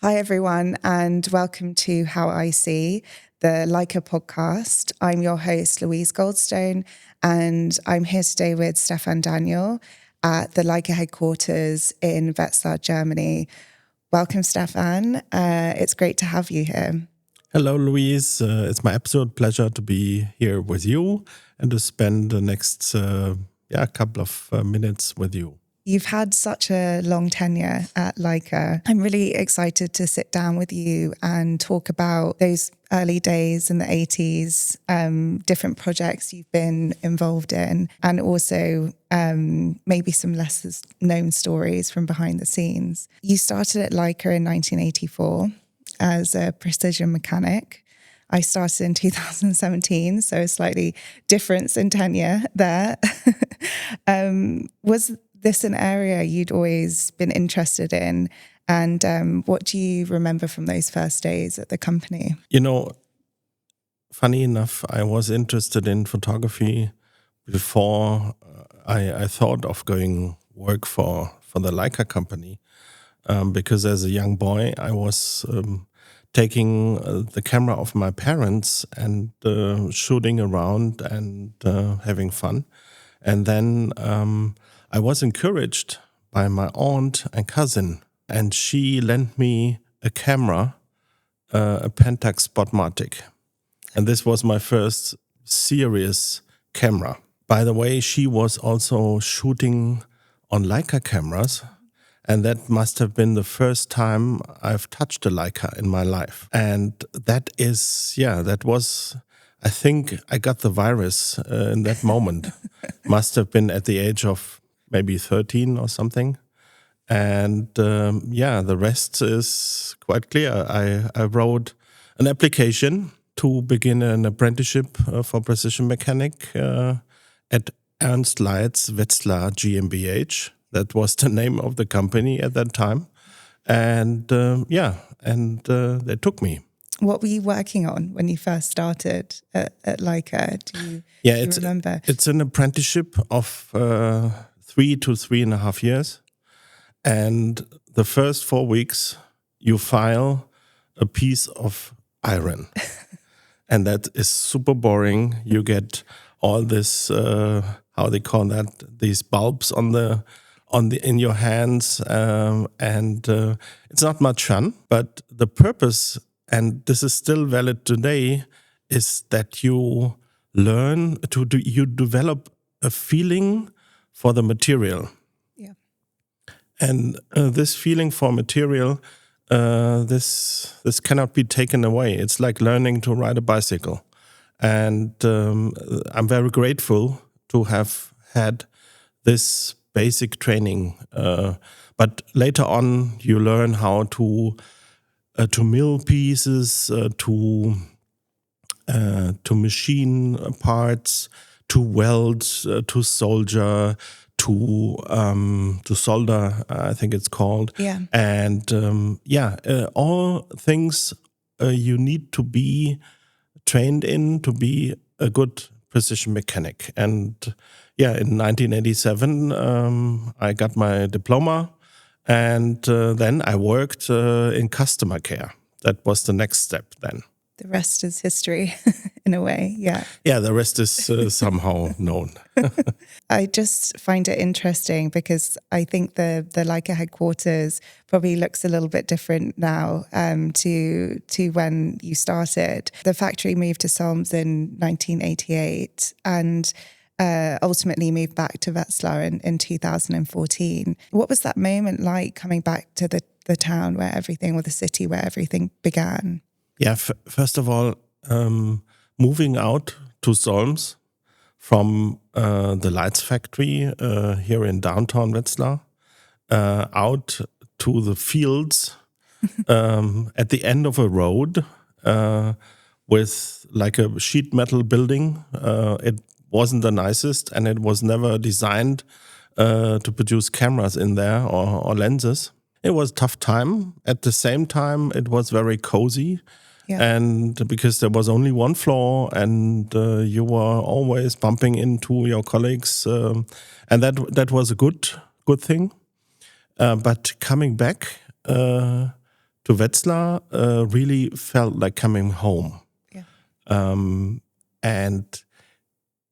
Hi, everyone, and welcome to How I See, the Leica podcast. I'm your host, Louise Goldstone, and I'm here today with Stefan Daniel at the Leica headquarters in Wetzlar, Germany. Welcome, Stefan. It's great to have you here. Hello, Louise. It's my absolute pleasure to be here with you and to spend the next couple of minutes with you. You've had such a long tenure at Leica. I'm really excited to sit down with you and talk about those early days in the 80s, different projects you've been involved in, and also maybe some less known stories from behind the scenes. You started at Leica in 1984 as a precision mechanic. I started in 2017, so a slightly difference in tenure there. Was this an area you'd always been interested in? And what do you remember from those first days at the company? You know, funny enough, I was interested in photography before I thought of going work for the Leica company, because as a young boy, I was taking the camera of my parents and shooting around and having fun. And then I was encouraged by my aunt and cousin, and she lent me a camera, a Pentax Spotmatic. And this was my first serious camera. By the way, she was also shooting on Leica cameras, and that must have been the first time I've touched a Leica in my life. And that was, I think I got the virus in that moment. Must have been at the age of maybe 13 or something. And the rest is quite clear. I wrote an application to begin an apprenticeship for precision mechanic at Ernst Leit's Wetzlar GmbH. That was the name of the company at that time. And they took me. What were you working on when you first started at Leica? Do you remember? It's an apprenticeship of 3 to 3.5 years. And the first 4 weeks, you file a piece of iron. And that is super boring. You get all this, how they call that, these bulbs in your hands. And it's not much fun. But the purpose, and this is still valid today, is that you learn you develop a feeling for the material. Yeah. And this feeling for material, this cannot be taken away. It's like learning to ride a bicycle. And I'm very grateful to have had this basic training. But later on, you learn how to mill pieces, to machine parts, to weld, to solder, to solder, I think it's called. Yeah. And all things you need to be trained in to be a good precision mechanic. And in 1987, I got my diploma, and then I worked in customer care. That was the next step then. The rest is history, in a way, yeah. Yeah, the rest is somehow known. I just find it interesting because I think the Leica headquarters probably looks a little bit different now to when you started. The factory moved to Solms in 1988 and ultimately moved back to Wetzlar in 2014. What was that moment like, coming back to the town where everything, or the city where everything began? Yeah, first of all, moving out to Solms from the lights factory here in downtown Wetzlar, out to the fields at the end of a road with like a sheet metal building. It wasn't the nicest, and it was never designed to produce cameras in there or lenses. It was a tough time. At the same time, it was very cozy. Yeah. And because there was only one floor, and you were always bumping into your colleagues, and that was a good thing. But coming back to Wetzlar really felt like coming home. Yeah. And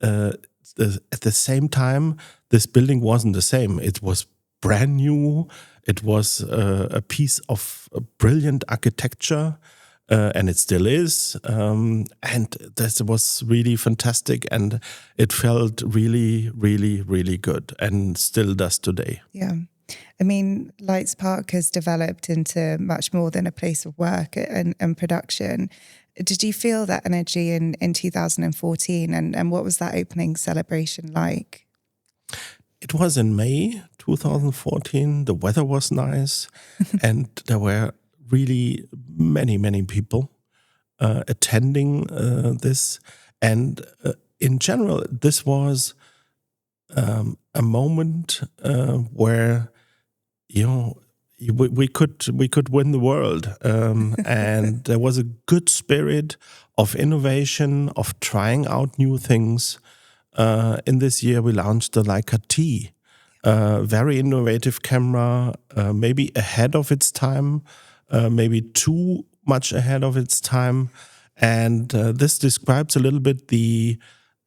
at the same time, this building wasn't the same. It was brand new. It was a piece of brilliant architecture, and it still is. And this was really fantastic, and it felt really, really, really good, and still does today. Yeah. I mean, Lights Park has developed into much more than a place of work and production. Did you feel that energy in 2014? And what was that opening celebration like? It was in May 2014. The weather was nice, and there were really many people attending this. And in general, this was a moment where we could win the world, and there was a good spirit of innovation, of trying out new things. In this year, we launched the Leica T, very innovative camera, maybe ahead of its time, maybe too much ahead of its time, and this describes a little bit the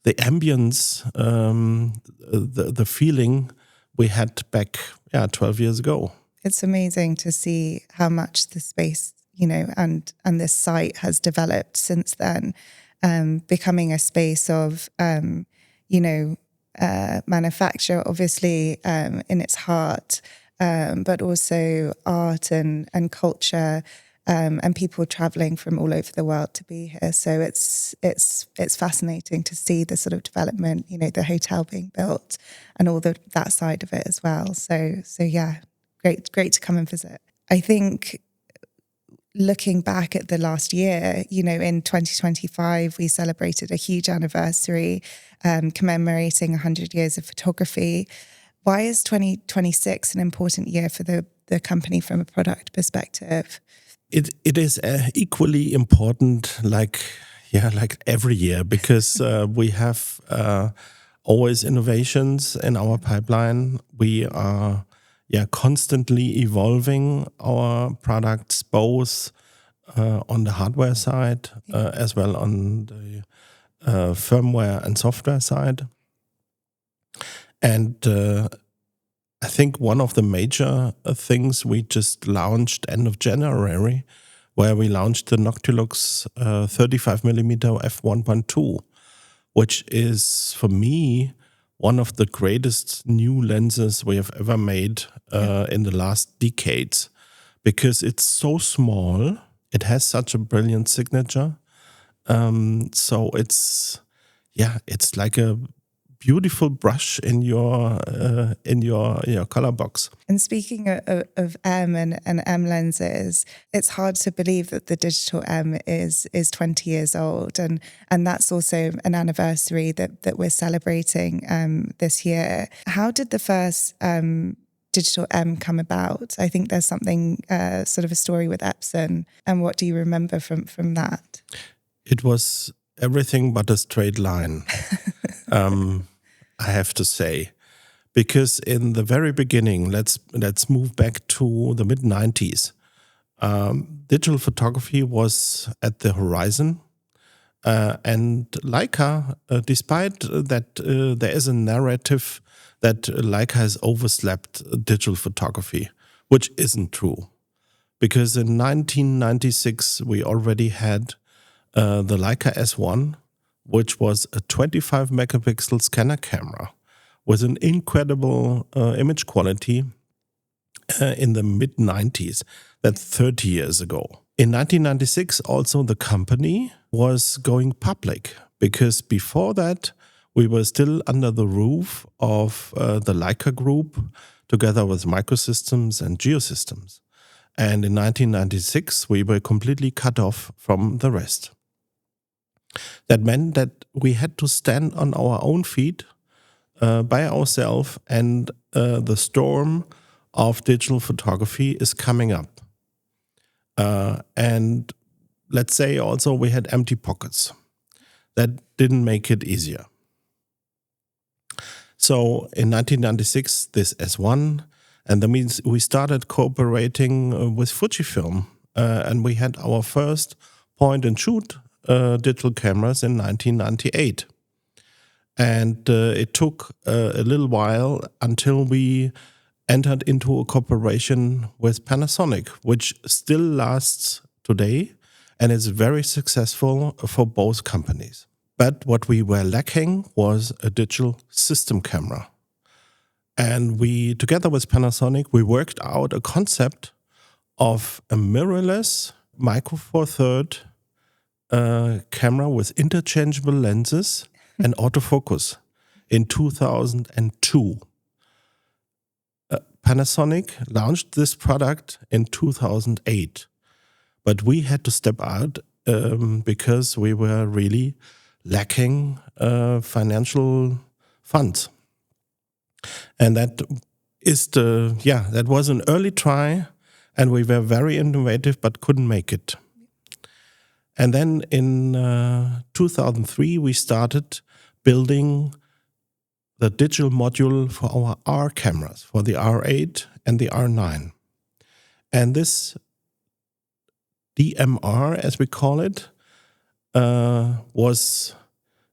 ambience, the feeling we had back 12 years ago. It's amazing to see how much the space, and this site has developed since then, becoming a space of, manufacture, obviously, in its heart, but also art and culture, and people traveling from all over the world to be here. So it's fascinating to see the sort of development, the hotel being built and all that side of it as well. So yeah, great to come and visit. I think looking back at the last year, in 2025, we celebrated a huge anniversary, commemorating 100 years of photography. Why is 2026 an important year for the company from a product perspective? It is equally important, like every year, because we have always innovations in our pipeline. We are constantly evolving our products, both on the hardware side as well on the firmware and software side. And I think one of the major things we just launched end of January, where we launched the Noctilux 35mm f1.2, which is, for me, one of the greatest new lenses we have ever made in the last decades, because it's so small, it has such a brilliant signature. So it's like a beautiful brush in your color box. And speaking of M and M lenses, it's hard to believe that the digital M is 20 years old, and that's also an anniversary that we're celebrating this year. How did the first digital M come about? I think there's something sort of a story with Epson, and what do you remember from that? It was everything but a straight line. I have to say, because in the very beginning, let's move back to the mid-90s. Digital photography was at the horizon, and Leica, despite that there is a narrative that Leica has overslept digital photography, which isn't true, because in 1996 we already had the Leica S1, which was a 25 megapixel scanner camera with an incredible image quality in the mid-90s. That's 30 years ago. In 1996, also the company was going public, because before that, we were still under the roof of the Leica Group, together with Microsystems and Geosystems. And in 1996, we were completely cut off from the rest. That meant that we had to stand on our own feet by ourselves, and the storm of digital photography is coming up. And let's say also we had empty pockets. That didn't make it easier. So in 1996, this S1, and that means we started cooperating with Fujifilm and we had our first point-and-shoot digital cameras in 1998. And it took a little while until we entered into a cooperation with Panasonic, which still lasts today and is very successful for both companies. But what we were lacking was a digital system camera. And we, together with Panasonic, we worked out a concept of a mirrorless Micro Four Third camera with interchangeable lenses and autofocus in 2002. Panasonic launched this product in 2008, but we had to step out because we were really lacking financial funds. And that was an early try, and we were very innovative but couldn't make it. And then in 2003, we started building the digital module for our R cameras, for the R8 and the R9. And this DMR, as we call it, was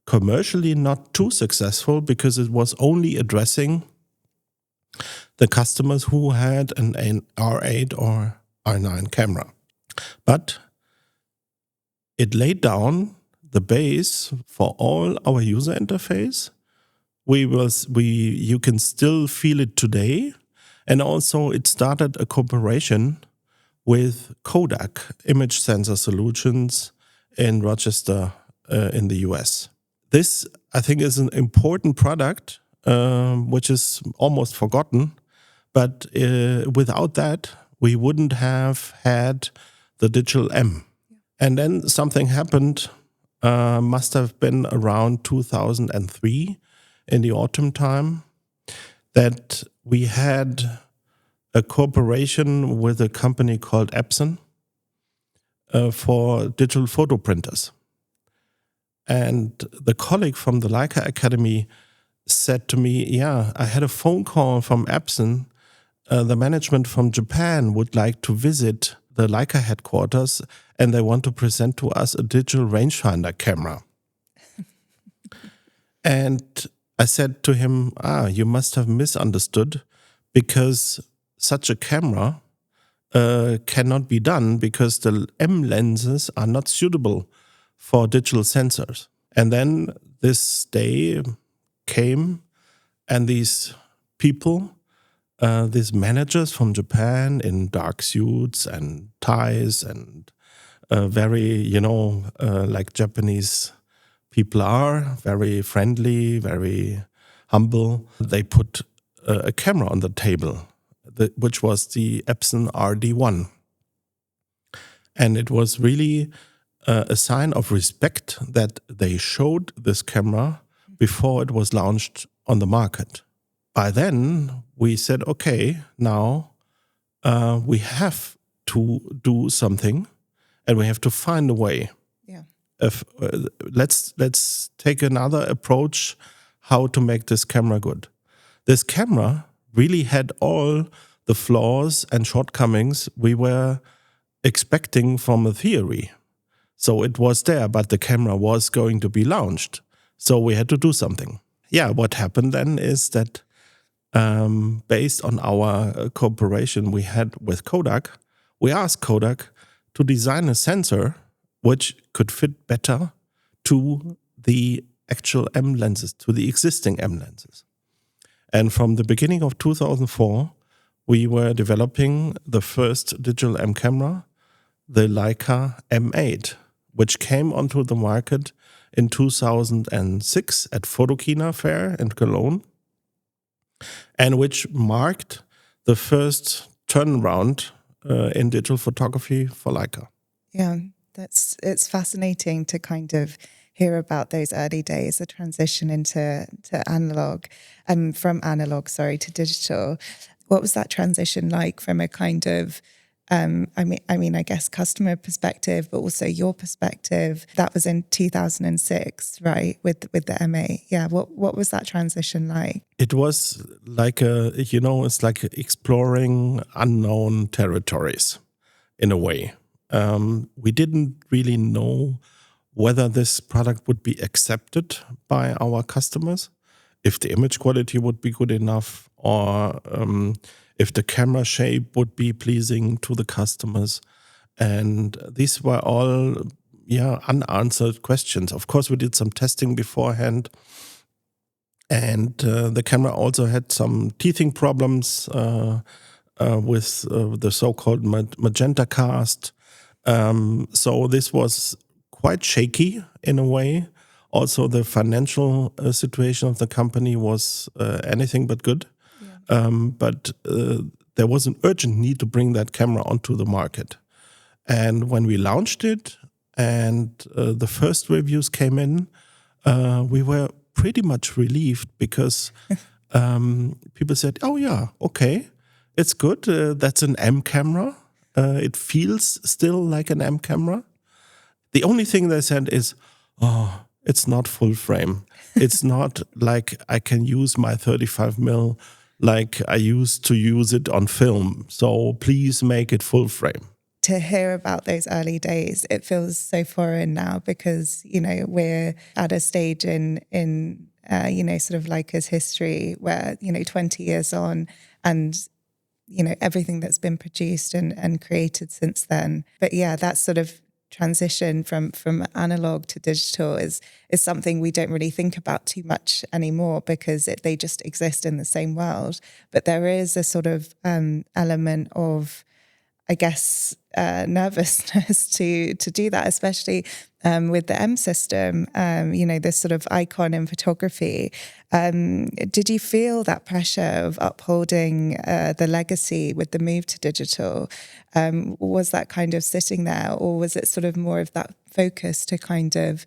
commercially not too successful because it was only addressing the customers who had an R8 or R9 camera. But it laid down the base for all our user interface. You can still feel it today. And also it started a cooperation with Kodak Image Sensor Solutions in Rochester in the US. This, I think, is an important product, which is almost forgotten. But without that, we wouldn't have had the Digital M. And then something happened, must have been around 2003 in the autumn time, that we had a cooperation with a company called Epson for digital photo printers. And the colleague from the Leica Academy said to me, I had a phone call from Epson. The management from Japan would like to visit the Leica headquarters, and they want to present to us a digital rangefinder camera. And I said to him, you must have misunderstood, because such a camera cannot be done because the M lenses are not suitable for digital sensors. And then this day came, and these people, these managers from Japan in dark suits and ties and very, like Japanese people are, very friendly, very humble. They put a camera on the table, which was the Epson RD1. And it was really a sign of respect that they showed this camera before it was launched on the market. By then, we said, okay, now we have to do something, and we have to find a way. Yeah. Let's take another approach how to make this camera good. This camera really had all the flaws and shortcomings we were expecting from a theory. So it was there, but the camera was going to be launched. So we had to do something. What happened then is that based on our cooperation we had with Kodak, we asked Kodak to design a sensor which could fit better to the actual M lenses, to the existing M lenses. And from the beginning of 2004, we were developing the first digital M camera, the Leica M8, which came onto the market in 2006 at Photokina Fair in Cologne, and which marked the first turnaround in digital photography for Leica. Yeah, it's fascinating to kind of hear about those early days, the transition into analog, from analog, to digital. What was that transition like from a kind of, I guess customer perspective, but also your perspective? That was in 2006, right? With the M8. Yeah. What was that transition like? It was like it's like exploring unknown territories in a way. we didn't really know whether this product would be accepted by our customers, if the image quality would be good enough, or if the camera shape would be pleasing to the customers. And these were all unanswered questions. Of course, we did some testing beforehand. And the camera also had some teething problems with the so-called magenta cast. So this was quite shaky in a way. Also, the financial situation of the company was anything but good. Yeah. But there was an urgent need to bring that camera onto the market. And when we launched it and the first reviews came in, we were pretty much relieved because people said, oh yeah, okay, it's good. That's an M camera. It feels still like an M camera. The only thing they said is, oh, it's not full frame. It's not like I can use my 35mm like I used to use it on film. So please make it full frame. To hear about those early days, it feels so foreign now because, we're at a stage in sort of Leica's history where, 20 years on and, everything that's been produced and created since then. But yeah, that sort of transition from analog to digital is something we don't really think about too much anymore because they just exist in the same world. But there is a sort of element of, I guess, nervousness to do that, especially with the M system, this sort of icon in photography. Did you feel that pressure of upholding the legacy with the move to digital? Was that kind of sitting there, or was it sort of more of that focus to kind of,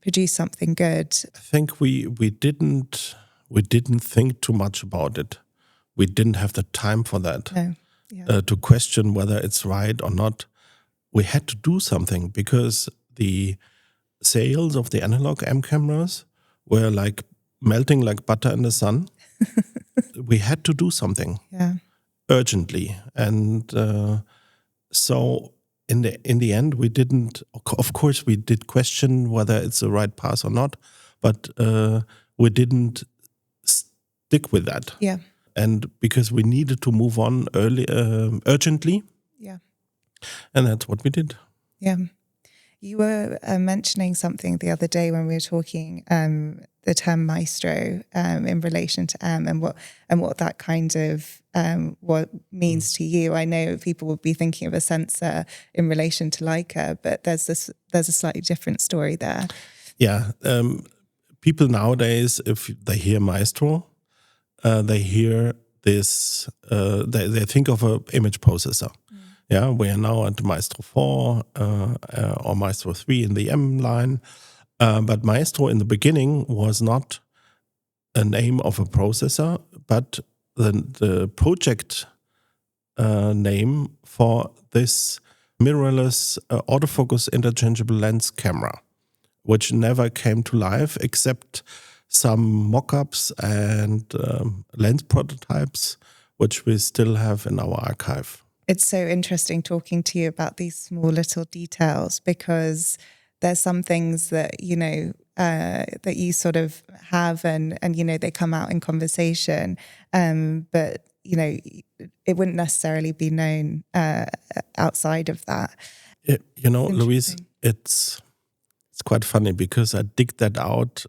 produce something good? I think we didn't think too much about it. We didn't have the time for that. No. Yeah. To question whether it's right or not. We had to do something because the sales of the analog M cameras were like melting like butter in the sun. We had to do something urgently. And so in the end, we didn't, of course, we did question whether it's the right path or not, but we didn't stick with that. Yeah. And because we needed to move on urgently. Yeah. And that's what we did. Yeah. You were mentioning something the other day when we were talking, the term maestro in relation to M and what that kind of what means to you. I know people would be thinking of a sensor in relation to Leica, but there's a slightly different story there. Yeah. People nowadays, if they hear maestro, they hear this, they think of an image processor. Yeah, we are now at Maestro 4 or Maestro 3 in the M line. But Maestro in the beginning was not a name of a processor, but the project name for this mirrorless autofocus interchangeable lens camera, which never came to life except some mock-ups and lens prototypes, which we still have in our archive. It's so interesting talking to you about these small little details because there's some things that, that you sort of have and they come out in conversation. But, it wouldn't necessarily be known outside of that. Louise, it's quite funny because I dig that out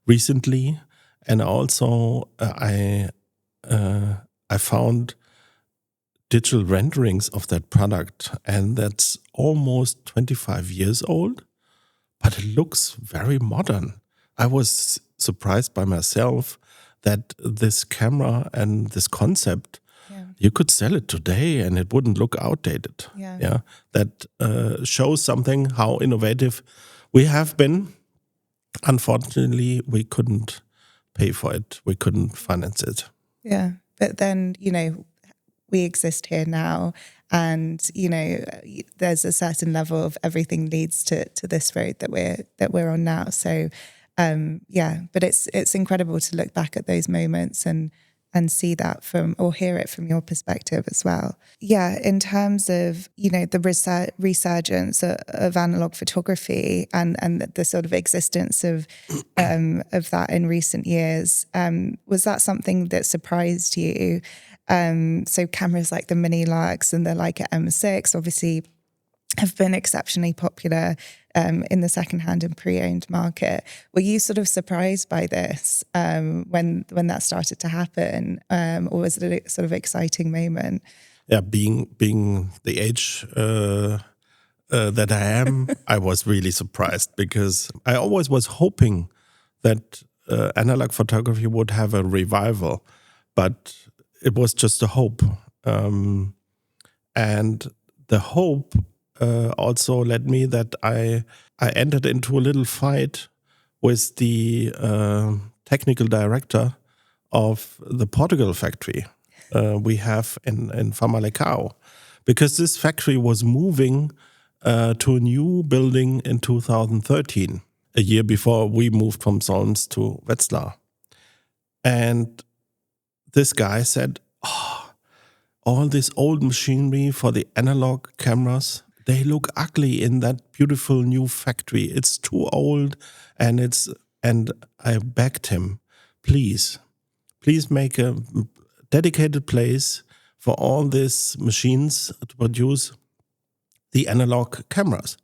recently. And also I found digital renderings of that product, and that's almost 25 years old, but it looks very modern. I was surprised by myself that this camera and this concept, you could sell it today and it wouldn't look outdated. Yeah. That shows something how innovative we have been. Unfortunately, we couldn't pay for it. We couldn't finance it. Yeah. But then, we exist here now, and there's a certain level of everything leads to this road that we're on now. So but it's incredible to look back at those moments and and see that or hear it from your perspective as well. Yeah, in terms of, the resurgence of analog photography and the sort of existence of that in recent years, was that something that surprised you? So cameras like the Mini Lux and the Leica M6 obviously have been exceptionally popular in the secondhand and pre-owned market. Were you sort of surprised by this when that started to happen, or was it a sort of exciting moment? Yeah, being the age that I am, I was really surprised because I always was hoping that analog photography would have a revival, but it was just a hope, and the hope also led me that I entered into a little fight with the technical director of the Portugal factory we have in Famalicão, because this factory was moving to a new building in 2013, a year before we moved from Solms to Wetzlar. And this guy said, all this old machinery for the analog cameras, they look ugly in that beautiful new factory. It's too old, and I begged him, please make a dedicated place for all these machines to produce the analog cameras.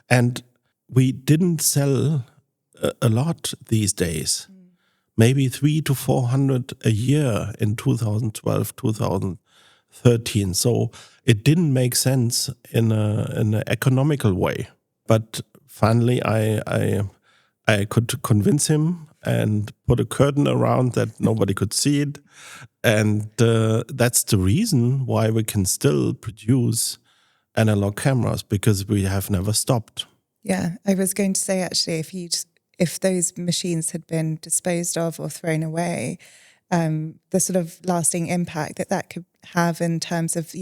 And we didn't sell a lot these days, maybe 300 to 400 a year in 2012, 2013. So it didn't make sense in an economical way. But finally, I could convince him and put a curtain around that nobody could see it. And that's the reason why we can still produce analog cameras, because we have never stopped. Yeah, I was going to say, actually, if those machines had been disposed of or thrown away, the sort of lasting impact that could have in terms of,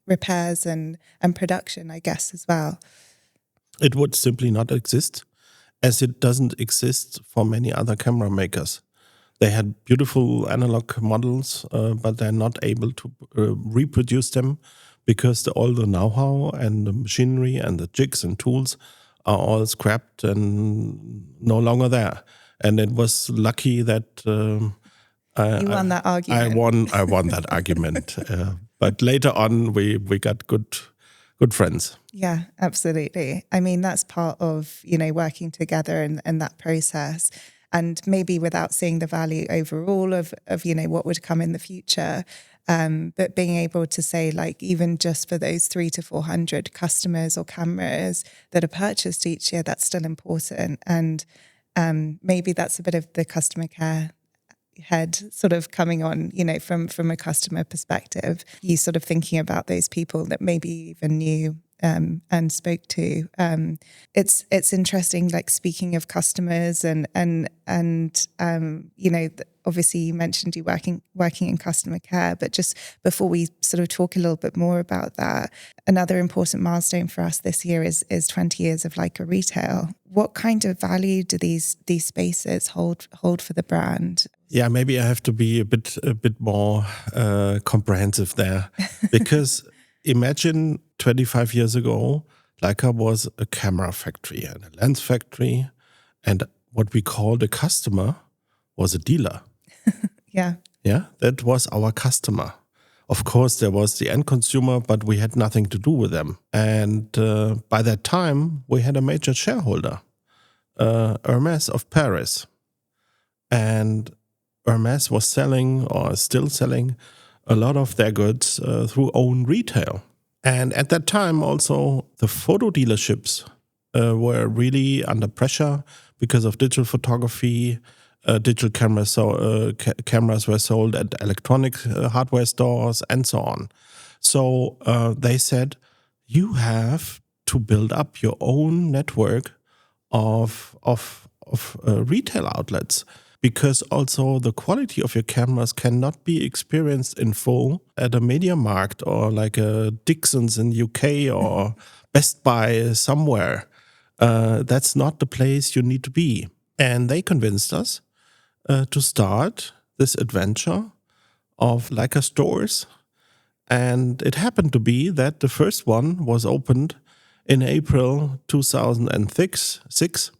repairs and production, I guess, as well. It would simply not exist, as it doesn't exist for many other camera makers. They had beautiful analog models, but they're not able to reproduce them because all the know-how and the machinery and the jigs and tools are all scrapped and no longer there. And it was lucky that you won that argument. I won that argument. But later on, we got good friends. Yeah, absolutely. I mean, that's part of, working together and that process. And maybe without seeing the value overall of what would come in the future, but being able to say, like, even just for those 300 to 400 customers or cameras that are purchased each year, that's still important. And maybe that's a bit of the customer care head sort of coming on, from a customer perspective. You sort of thinking about those people that maybe even knew and spoke to. It's interesting, like, speaking of customers and obviously you mentioned you working in customer care, but just before we sort of talk a little bit more about that, another important milestone for us this year is 20 years of Leica retail. What kind of value do these spaces hold for the brand? Yeah, maybe I have to be a bit more comprehensive there, because imagine 25 years ago, Leica was a camera factory and a lens factory, and what we called a customer was a dealer. Yeah. Yeah, that was our customer. Of course, there was the end consumer, but we had nothing to do with them. And by that time, we had a major shareholder, Hermès of Paris. And Hermès was selling, or still selling, a lot of their goods through own retail. And at that time, also, the photo dealerships were really under pressure because of digital photography. Digital cameras, cameras were sold at electronic hardware stores and so on. So they said, you have to build up your own network of retail outlets, because also the quality of your cameras cannot be experienced in full at a MediaMarkt or like a Dixon's in UK or Best Buy somewhere. That's not the place you need to be. And they convinced us to start this adventure of Leica stores. And it happened to be that the first one was opened in April 2006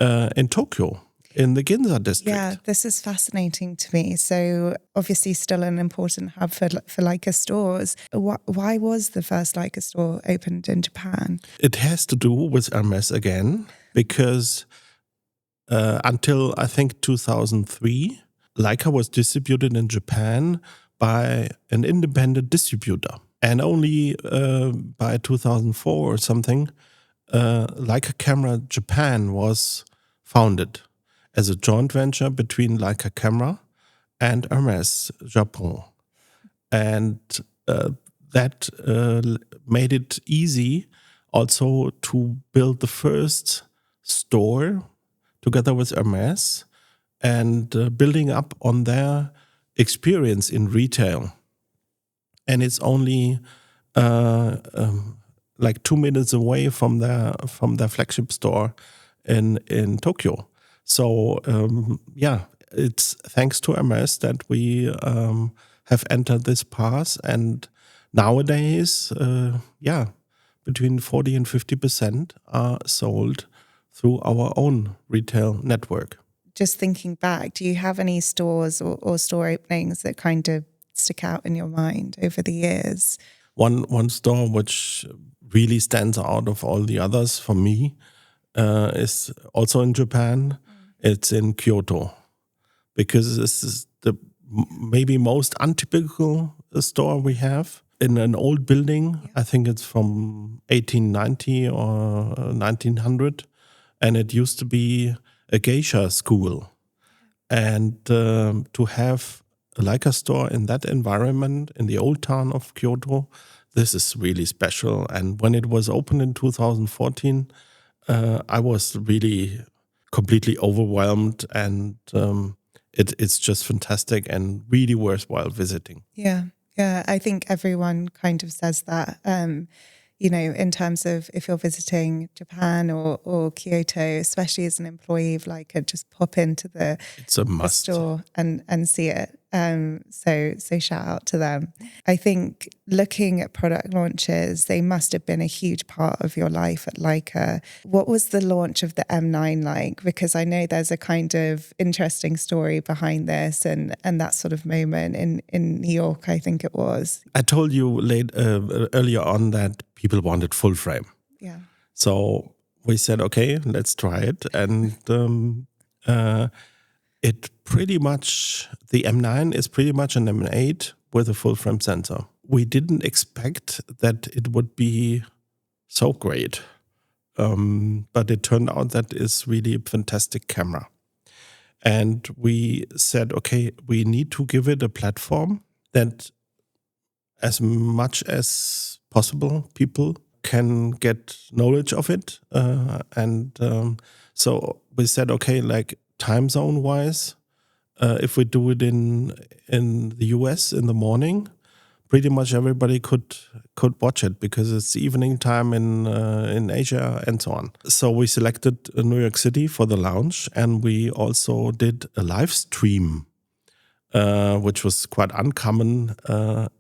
in Tokyo, in the Ginza district. Yeah, this is fascinating to me. So obviously still an important hub for Leica stores. Why was the first Leica store opened in Japan? It has to do with Hermes again, because until I think 2003, Leica was distributed in Japan by an independent distributor. And only by 2004 or something, Leica Camera Japan was founded as a joint venture between Leica Camera and Hermes Japon. And that made it easy also to build the first store together with Hermes and building up on their experience in retail. And it's only like 2 minutes away from their flagship store in Tokyo. So it's thanks to Hermes that we have entered this path. And nowadays, between 40 and 50% are sold through our own retail network. Just thinking back, do you have any stores or store openings that kind of stick out in your mind over the years? One store which really stands out of all the others for me is also in Japan. It's in Kyoto, because this is the maybe most untypical store we have in an old building. Yeah. I think it's from 1890 or 1900, and it used to be a geisha school. And to have a Leica store in that environment, in the old town of Kyoto, this is really special. And when it was opened in 2014, I was really completely overwhelmed, and it's just fantastic and really worthwhile visiting. Yeah, I think everyone kind of says that. In terms of if you're visiting Japan or Kyoto, especially as an employee of Leica, just pop into the store and see it. So shout out to them. I think looking at product launches, they must have been a huge part of your life at Leica. What was the launch of the M9 like? Because I know there's a kind of interesting story behind this and that sort of moment in New York, I think it was. I told you earlier on that people wanted full frame. Yeah. So we said, okay, let's try it. And it pretty much, the M9 is pretty much an M8 with a full frame sensor. We didn't expect that it would be so great. But it turned out that it's really a fantastic camera. And we said, okay, we need to give it a platform that as much as possible people can get knowledge of it. So we said, okay, like time zone wise, if we do it in the US in the morning, pretty much everybody could watch it because it's evening time in Asia and so on. So we selected New York City for the launch, and we also did a live stream, which was quite uncommon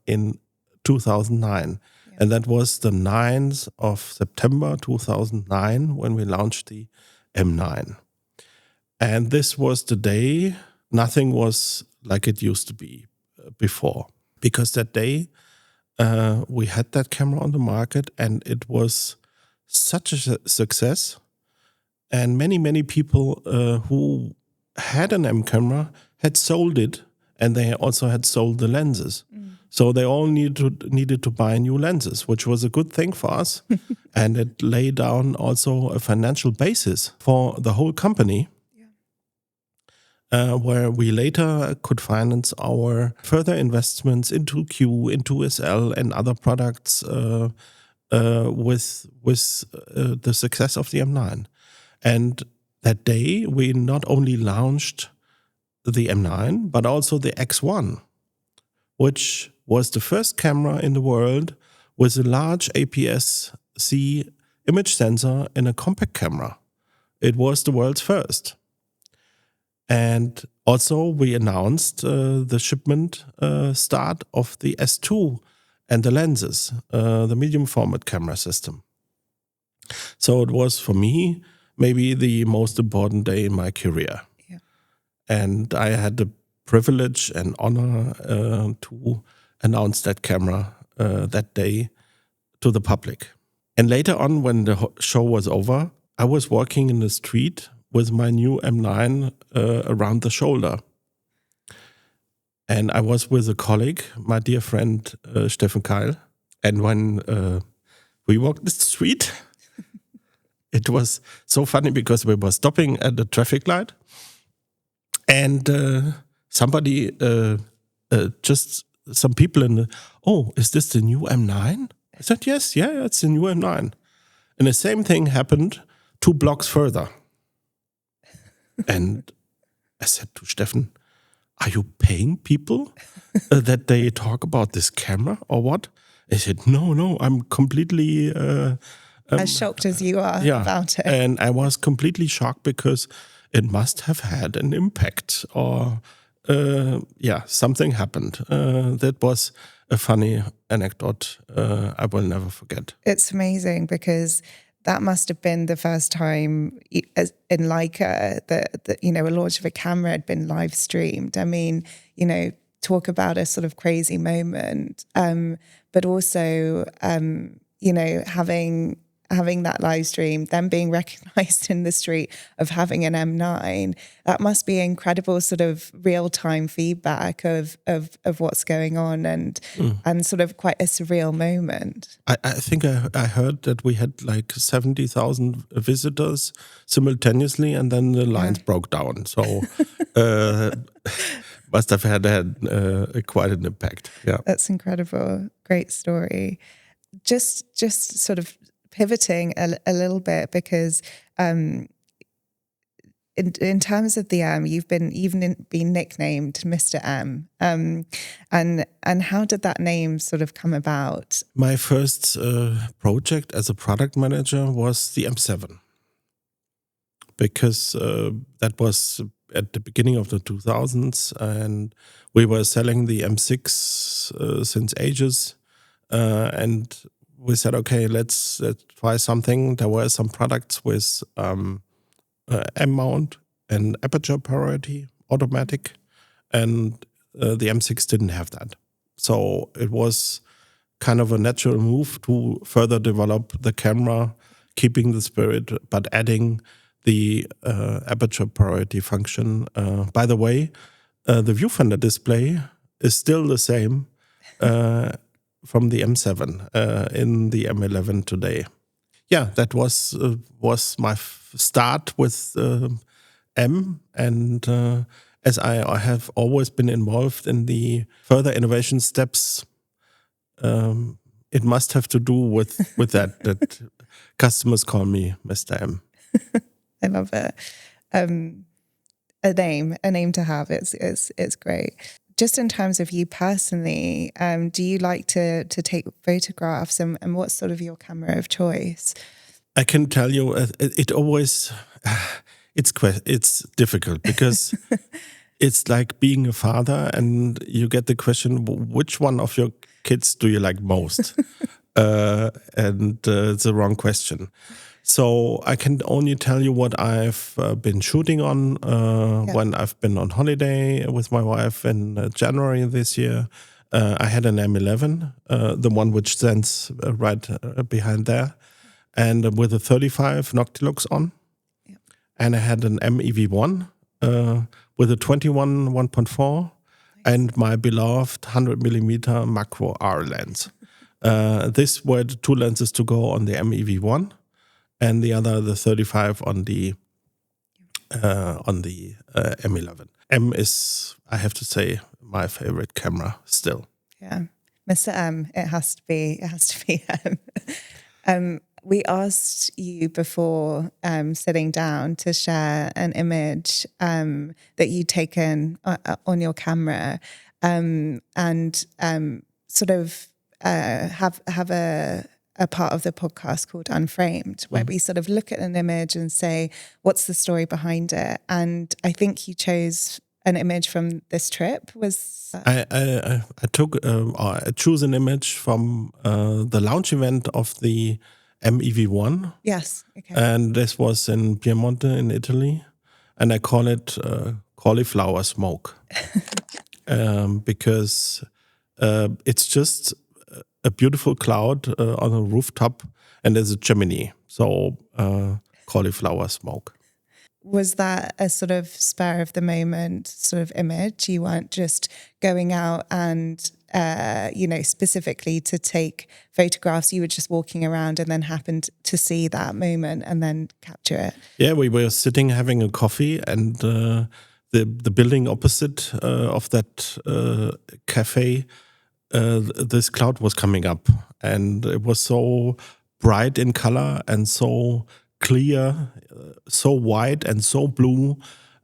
in 2009. Yeah. And that was the 9th of September 2009 when we launched the M9. And this was the day nothing was like it used to be before. Because that day we had that camera on the market and it was such a success. And many people who had an M camera had sold it, and they also had sold the lenses. So they all needed to buy new lenses, which was a good thing for us. And it laid down also a financial basis for the whole company, where we later could finance our further investments into Q, into SL and other products with the success of the M9. And that day, we not only launched the M9, but also the X1, which was the first camera in the world with a large APS-C image sensor in a compact camera. It was the world's first. And also we announced the shipment start of the S2 and the lenses, the medium format camera system. So it was for me maybe the most important day in my career. Yeah. And I had the privilege and honor to announce that camera that day to the public. And later on, when the show was over, I was walking in the street with my new M9 around the shoulder. And I was with a colleague, my dear friend Stefan Daniel. And when we walked the street, it was so funny because we were stopping at the traffic light. And somebody, just some people is this the new M9? I said, yes, yeah, it's the new M9. And the same thing happened 2 blocks further. And I said to Stefan, are you paying people that they talk about this camera or what? He said, no, I'm completely... as shocked as you are about it. And I was completely shocked because it must have had an impact or, something happened. That was a funny anecdote I will never forget. It's amazing because that must have been the first time in Leica that a launch of a camera had been live streamed. I mean, talk about a sort of crazy moment, but also, having that live stream, then being recognized in the street of having an M9, that must be incredible sort of real-time feedback of what's going on and sort of quite a surreal moment. I think I heard that we had like 70,000 visitors simultaneously and then the lines broke down. So must have had quite an impact. Yeah, that's incredible. Great story. Just sort of pivoting a little bit because in terms of the M, you've been nicknamed Mr. M. And how did that name sort of come about? My first project as a product manager was the M7 because that was at the beginning of the 2000s and we were selling the M6 since ages and we said, okay, let's try something. There were some products with M-mount and aperture priority, automatic, and the M6 didn't have that. So it was kind of a natural move to further develop the camera, keeping the spirit, but adding the aperture priority function. By the way, the viewfinder display is still the same from the M7 in the M11 today. Yeah, that was my start with M, and as I have always been involved in the further innovation steps, it must have to do with that customers call me Mr. M. I love it. A name to have. It's great. Just in terms of you personally, do you like to take photographs and what's sort of your camera of choice? I can tell you, it always, it's difficult because it's like being a father and you get the question, which one of your kids do you like most? And it's a wrong question. So I can only tell you what I've been shooting on when I've been on holiday with my wife in January this year. I had an M11, the one which stands right behind there, and with a 35 Noctilux on. Yeah. And I had an MEV1 with a 21 1.4 and my beloved 100mm macro R lens. These were the 2 lenses to go on the MEV1. And the other, the 35 on the M11. M is, I have to say, my favorite camera still. Yeah, Mr. M. It has to be M. We asked you before sitting down to share an image that you'd taken on your camera, and sort of have a part of the podcast called Unframed, where we sort of look at an image and say, what's the story behind it? And I think you chose an image from this trip. I choose an image from the launch event of the MEV1. Yes. Okay. And this was in Piemonte in Italy. And I call it cauliflower smoke because it's just a beautiful cloud on a rooftop, and there's a chimney. So cauliflower smoke. Was that a sort of spur of the moment sort of image? You weren't just going out and, specifically to take photographs. You were just walking around and then happened to see that moment and then capture it. Yeah, we were sitting having a coffee, and the building opposite of that cafe, this cloud was coming up, and it was so bright in color and so clear, so white and so blue,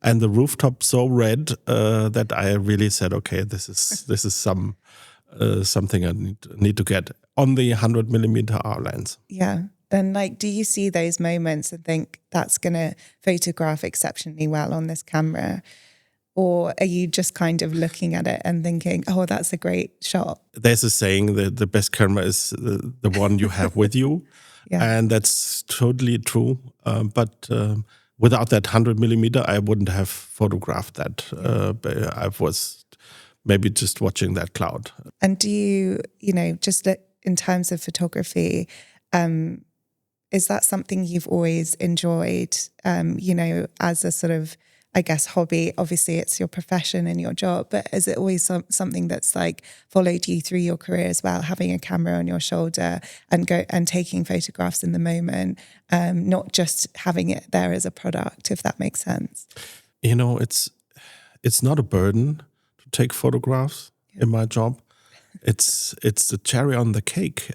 and the rooftop so red that I really said, okay, this is something I need to get on the 100mm R lens. Yeah. Then, do you see those moments and think that's going to photograph exceptionally well on this camera? Or are you just kind of looking at it and thinking, oh, that's a great shot? There's a saying that the best camera is the one you have with you. Yeah. And that's totally true. But without that 100mm, I wouldn't have photographed that. I was maybe just watching that cloud. And do you, just in terms of photography, is that something you've always enjoyed, as a sort of, I guess, hobby? Obviously, it's your profession and your job, but is it always something that's followed you through your career as well, having a camera on your shoulder and taking photographs in the moment, not just having it there as a product, if that makes sense? It's not a burden to take photographs in my job. It's the cherry on the cake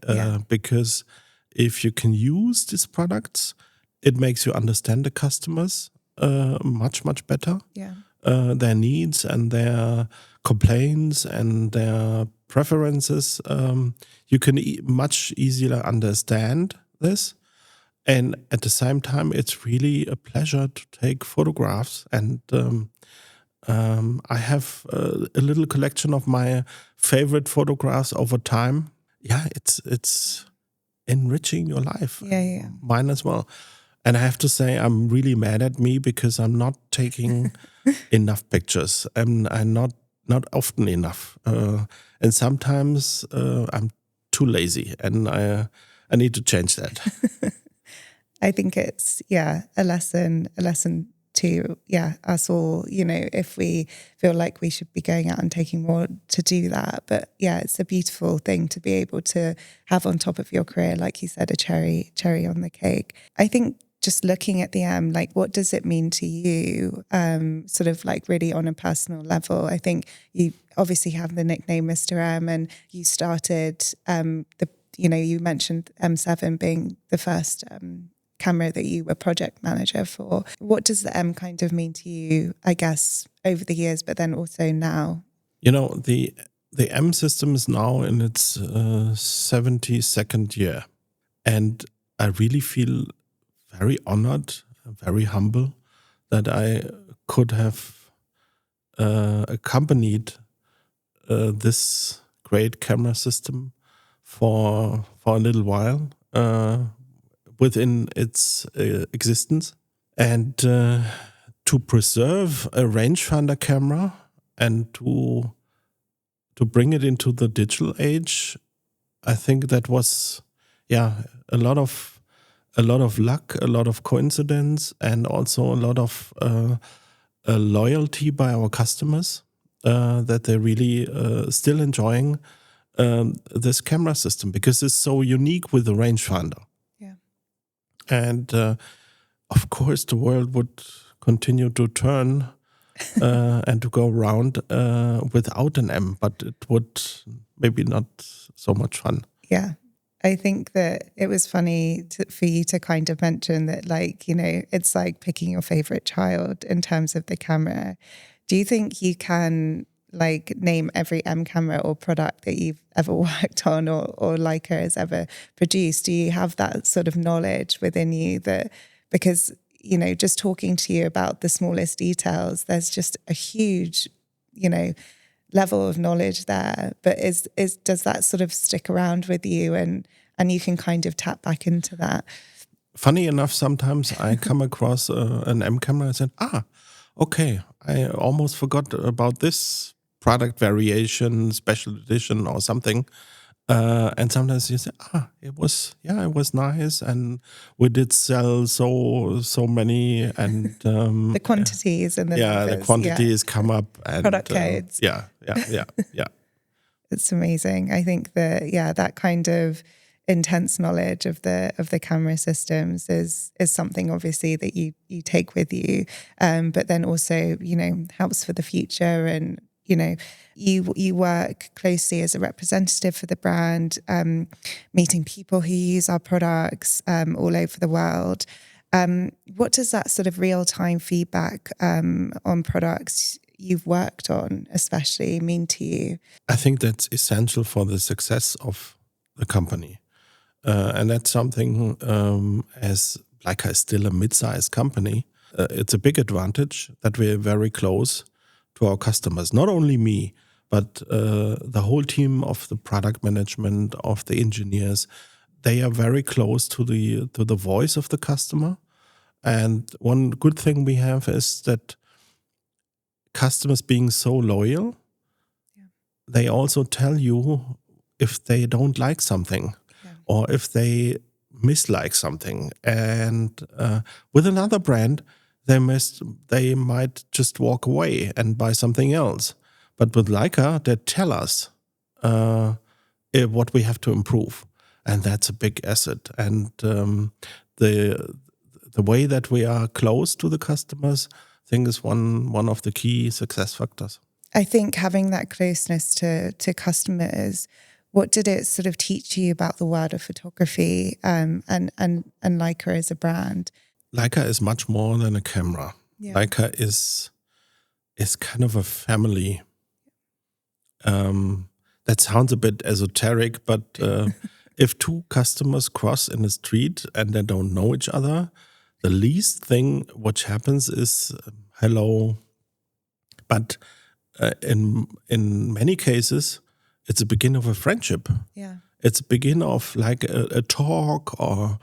because if you can use these products, it makes you understand the customers much, much better. Yeah. Their needs and their complaints and their preferences. You can much easier understand this. And at the same time, it's really a pleasure to take photographs. And I have a little collection of my favorite photographs over time. Yeah, it's enriching your life. Yeah. Mine as well. And I have to say, I'm really mad at me because I'm not taking enough pictures. I'm not often enough. And sometimes I'm too lazy, and I need to change that. I think it's, a lesson to, us all, if we feel like we should be going out and taking more to do that. But it's a beautiful thing to be able to have on top of your career, like you said, a cherry on the cake. I think just looking at the M, what does it mean to you, sort of really on a personal level? I think you obviously have the nickname Mr. M, and you started, you mentioned M7 being the first camera that you were project manager for. What does the M kind of mean to you, I guess, over the years, but then also now? The M system is now in its 72nd year. And I really feel very honored, very humble that I could have accompanied this great camera system for a little while within its existence. And to preserve a rangefinder camera and to bring it into the digital age, I think that was a lot of luck, a lot of coincidence, and also a lot of loyalty by our customers that they're really still enjoying this camera system because it's so unique with the rangefinder. Yeah. And of course, the world would continue to turn and to go around without an M, but it would maybe not so much fun. Yeah. I think that it was funny for you to kind of mention that, it's like picking your favorite child in terms of the camera. Do you think you can like name every M camera or product that you've ever worked on or Leica has ever produced? Do you have that sort of knowledge within you that, because, you know, just talking to you about the smallest details, there's just a huge, you know, level of knowledge there, but does that sort of stick around with you and you can kind of tap back into that? Funny enough, sometimes I come across an M camera and said, okay, I almost forgot about this product variation, special edition or something. And sometimes you say, it was nice, and we did sell so many, and the quantities and the numbers, the quantities come up, and product codes. Yeah. It's amazing. I think that that kind of intense knowledge of the camera systems is something obviously that you take with you, but then also, you know, helps for the future. And you know, you work closely as a representative for the brand, meeting people who use our products all over the world. What does that sort of real-time feedback on products you've worked on especially mean to you? I think that's essential for the success of the company. And that's something, as Leica is still a mid-sized company, it's a big advantage that we're very close to our customers. Not only me, but the whole team of the product management, of the engineers, they are very close to the voice of the customer. And one good thing we have is that customers being so loyal, they also tell you if they don't like something. Or if they mislike something. And with another brand, they might just walk away and buy something else. But with Leica, they tell us what we have to improve. And that's a big asset. And the way that we are close to the customers, I think is one of the key success factors. I think having that closeness to customers, what did it sort of teach you about the world of photography and Leica as a brand? Leica is much more than a camera. Yeah. Leica is kind of a family. That sounds a bit esoteric, but if two customers cross in the street and they don't know each other, the least thing which happens is hello. But in many cases, it's a beginning of a friendship. Yeah, it's a beginning of like a talk, or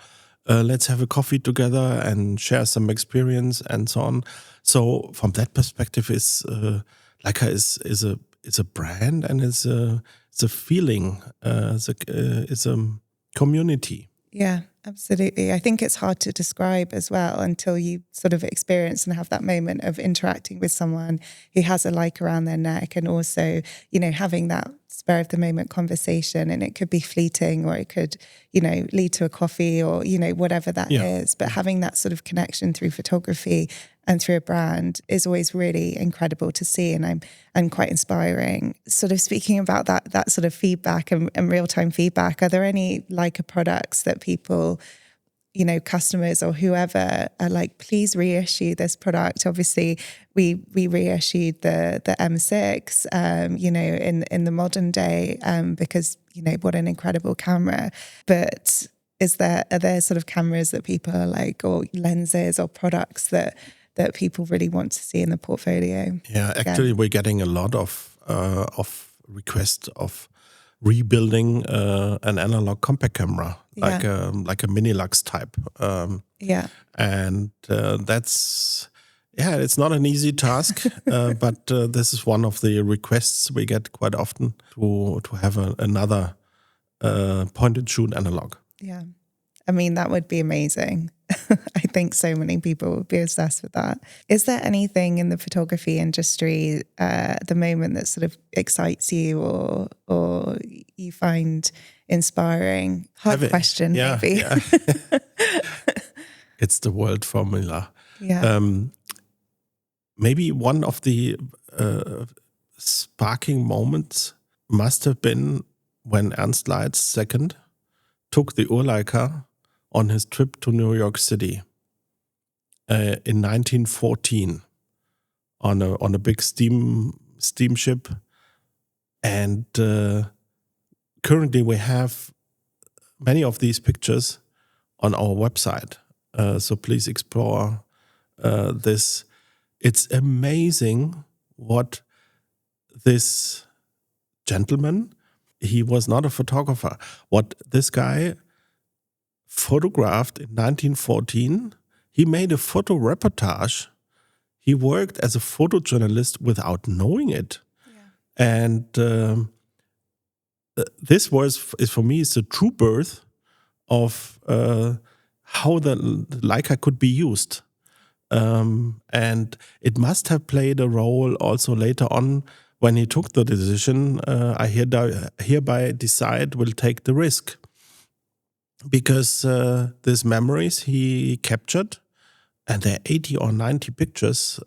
let's have a coffee together and share some experience and so on. So from that perspective, Leica is a brand, and it's a feeling. It's a community. Yeah, absolutely. I think it's hard to describe as well until you sort of experience and have that moment of interacting with someone who has a Leica around their neck, and also, you know, having that spur of the moment conversation. And it could be fleeting, or it could, you know, lead to a coffee, or, you know, whatever that is. But having that sort of connection through photography and through a brand is always really incredible to see, and quite inspiring. Sort of speaking about that sort of feedback and real-time feedback, are there any Leica products that people, you know, customers or whoever are like, please reissue this product? Obviously, we reissued the M6, you know, in the modern day, because, you know, what an incredible camera. But are there sort of cameras that people are like, or lenses or products that people really want to see in the portfolio? Yeah, actually, we're getting a lot of requests of rebuilding an analog compact camera, like a mini lux type. And that's it's not an easy task, but this is one of the requests we get quite often, to have another point and shoot analog. Yeah, I mean, that would be amazing. I think so many people would be obsessed with that. Is there anything in the photography industry at the moment that sort of excites you or you find inspiring? Hard question, maybe. Yeah. It's the world formula. Yeah. Maybe one of the sparking moments must have been when Ernst Leitz II took the Leica on his trip to New York City in 1914 on a big steam steamship. And currently we have many of these pictures on our website. So please explore this. It's amazing what this gentleman, he was not a photographer, what this guy photographed in 1914. He made a photo reportage. He worked as a photojournalist without knowing it. Yeah. And this is for me, is the true birth of how the Leica could be used. And it must have played a role also later on when he took the decision, I hereby decide will take the risk. Because these memories he captured, and there are 80 or 90 pictures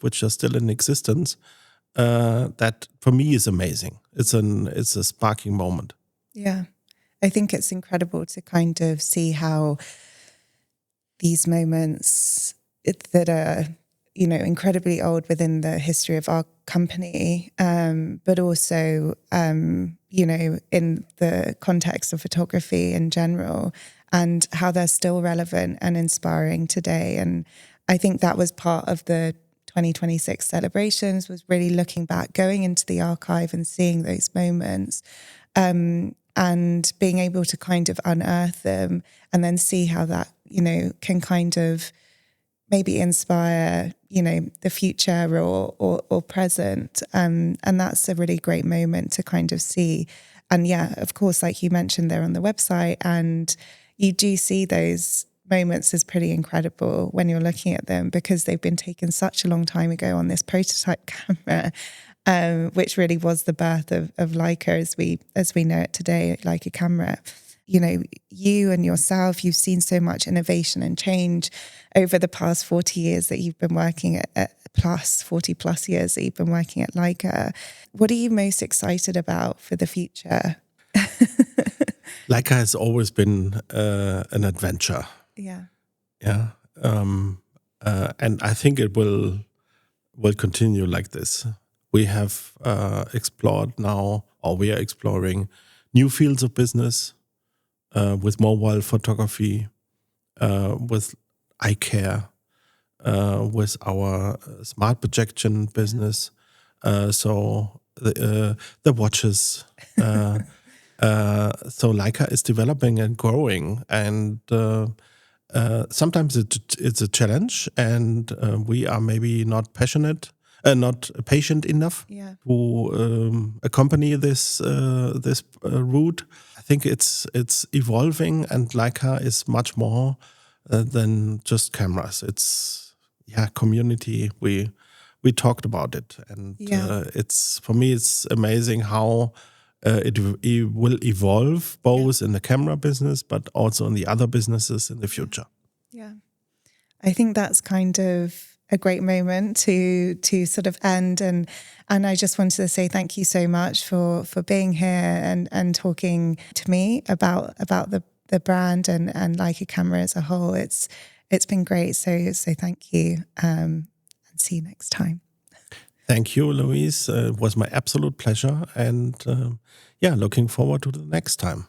which are still in existence, that for me is amazing. It's a sparking moment. Yeah, I think it's incredible to kind of see how these moments that are, you know, incredibly old within the history of our company, but also, you know, in the context of photography in general, and how they're still relevant and inspiring today. And I think that was part of the 2026 celebrations, was really looking back, going into the archive and seeing those moments, and being able to kind of unearth them and then see how that, you know, can kind of maybe inspire, you know, the future or present. And that's a really great moment to kind of see. And yeah, of course, like you mentioned, they're on the website, and you do see those moments as pretty incredible when you're looking at them, because they've been taken such a long time ago on this prototype camera, which really was the birth of Leica as we know it today, Leica camera. You know, you and yourself, you've seen so much innovation and change over the past 40 years that you've been working at 40 plus years that you've been working at Leica. What are you most excited about for the future? Leica has always been an adventure. Yeah. Yeah. And I think it will continue like this. We have explored now, or we are exploring new fields of business, with mobile photography, with eye care, with our smart projection business. So the watches. So Leica is developing and growing, and sometimes it's a challenge, and we are maybe not not patient enough to accompany this route. I think it's evolving, and Leica is much more than just cameras. It's community. We talked about it, and it's, for me, it's amazing how it will evolve both in the camera business, but also in the other businesses in the future. Yeah, I think that's kind of a great moment to sort of end, and I just wanted to say thank you so much for being here and talking to me about the brand and Leica camera as a whole. It's been great. So thank you, and see you next time. Thank you, Louise. It was my absolute pleasure, and looking forward to the next time.